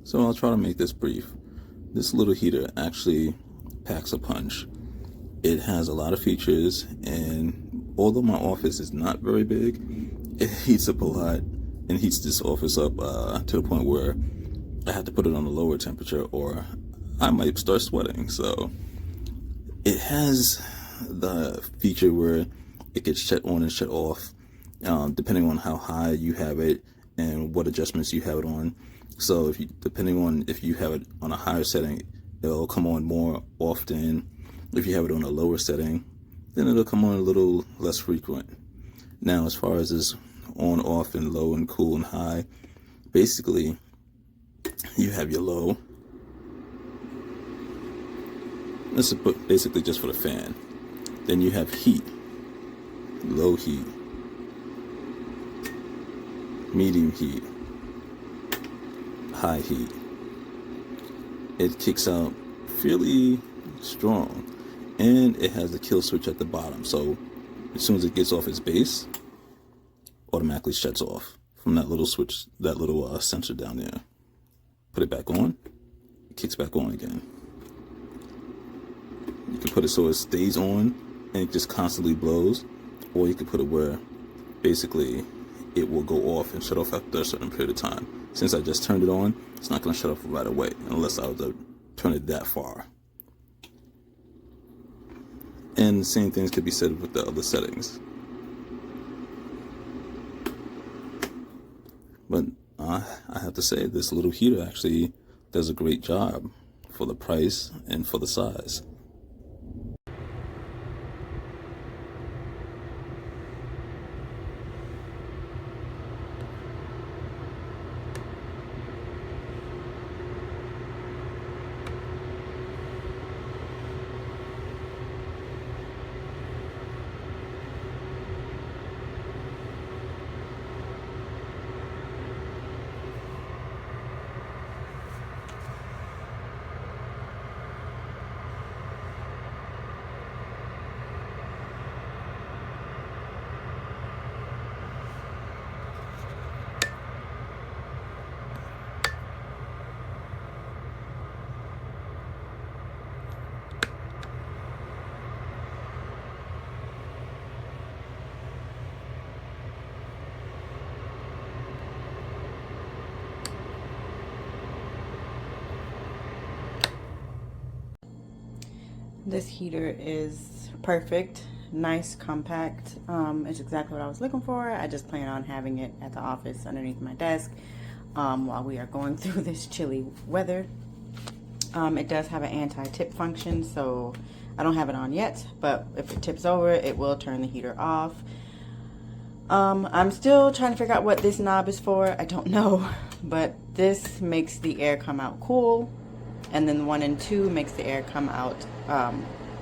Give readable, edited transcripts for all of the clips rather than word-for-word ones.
So I'll try to make this brief. This little heater actually packs a punch. It has a lot of features, and although my office is not very big, it heats up a lot and heats this office up to the point where I have to put it on a lower temperature or I might start sweating. So it has the feature where it gets shut on and shut off depending on how high you have it and what adjustments you have it on. So depending on if you have it on a higher setting, it'll come on more often. If you have it on a lower setting, then it'll come on a little less frequent. Now, as far as this on, off, and low, and cool, and high, basically, you have your low. This is basically just for the fan. Then you have heat, low heat, medium heat, high heat. It kicks out fairly strong, and it has the kill switch at the bottom. So as soon as it gets off its base, automatically shuts off from that little switch, that little sensor down there. Put it back on, it kicks back on again. You can put it so it stays on and it just constantly blows, or you can put it where basically it will go off and shut off after a certain period of time. Since I just turned it on, it's not going to shut off right away unless I was to turn it that far. And the same things could be said with the other settings. But I have to say, this little heater actually does a great job for the price and for the size. This heater is perfect, nice, compact. It's exactly what I was looking for. I just plan on having it at the office underneath my desk while we are going through this chilly weather. It does have an anti-tip function, so I don't have it on yet, but if it tips over, it will turn the heater off. I'm still trying to figure out what this knob is for. I don't know, but this makes the air come out cool, and then 1 and 2 makes the air come out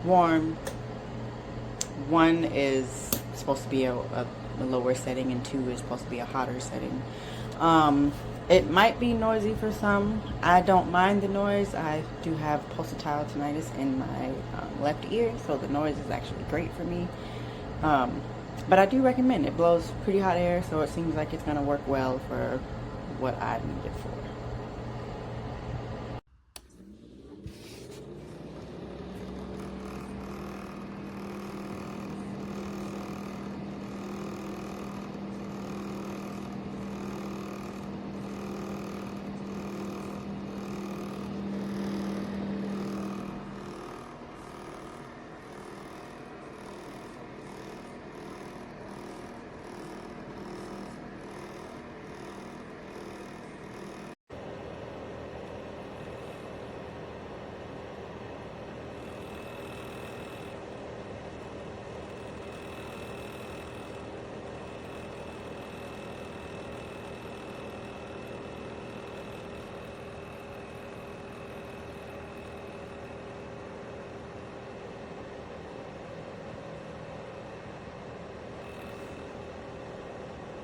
warm. 1 is supposed to be a lower setting, and 2 is supposed to be a hotter setting. It might be noisy for some. I don't mind the noise. I do have pulsatile tinnitus in my left ear, so the noise is actually great for me. But I do recommend it. It blows pretty hot air, so it seems like it's going to work well for what I need it for.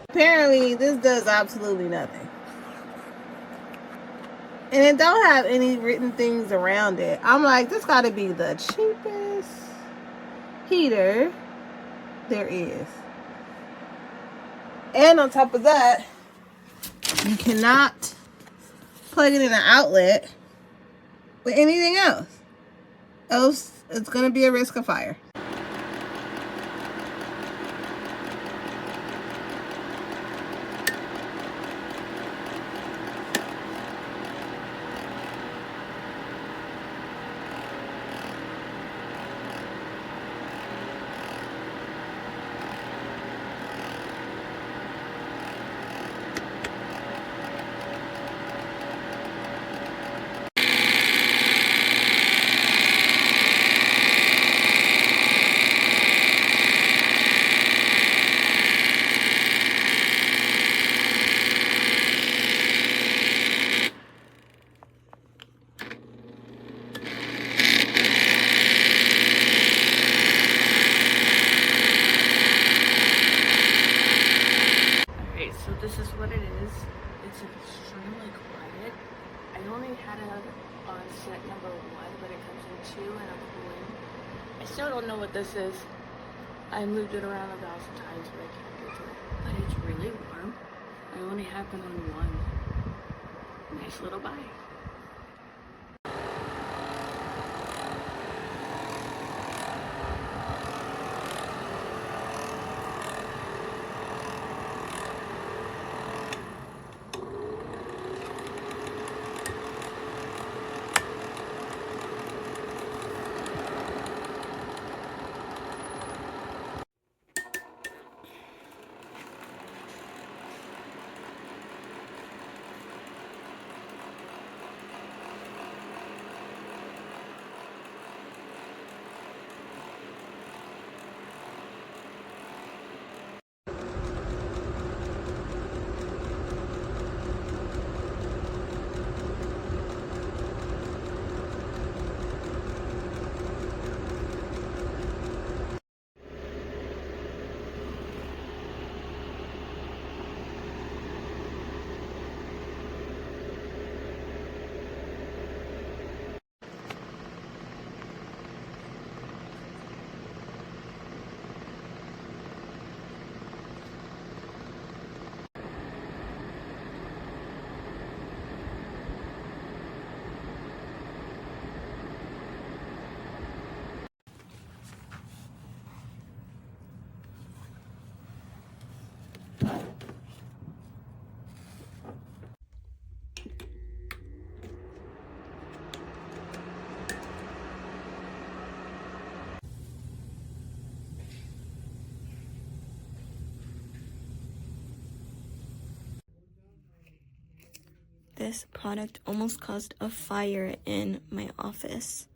Apparently, this does absolutely nothing. And it don't have any written things around it. I'm like, this got to be the cheapest heater there is. And on top of that, you cannot plug it in an outlet. But anything else, it's gonna be a risk of fire. So this is what it is. It's extremely quiet. I only had it on set number 1, but it comes in 2 and a cooling. I still don't know what this is. I moved it around 1,000 times, but I can't get to it. But it's really warm. I only have it on 1. Nice little buy. This product almost caused a fire in my office.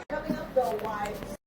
Coming up though, wives.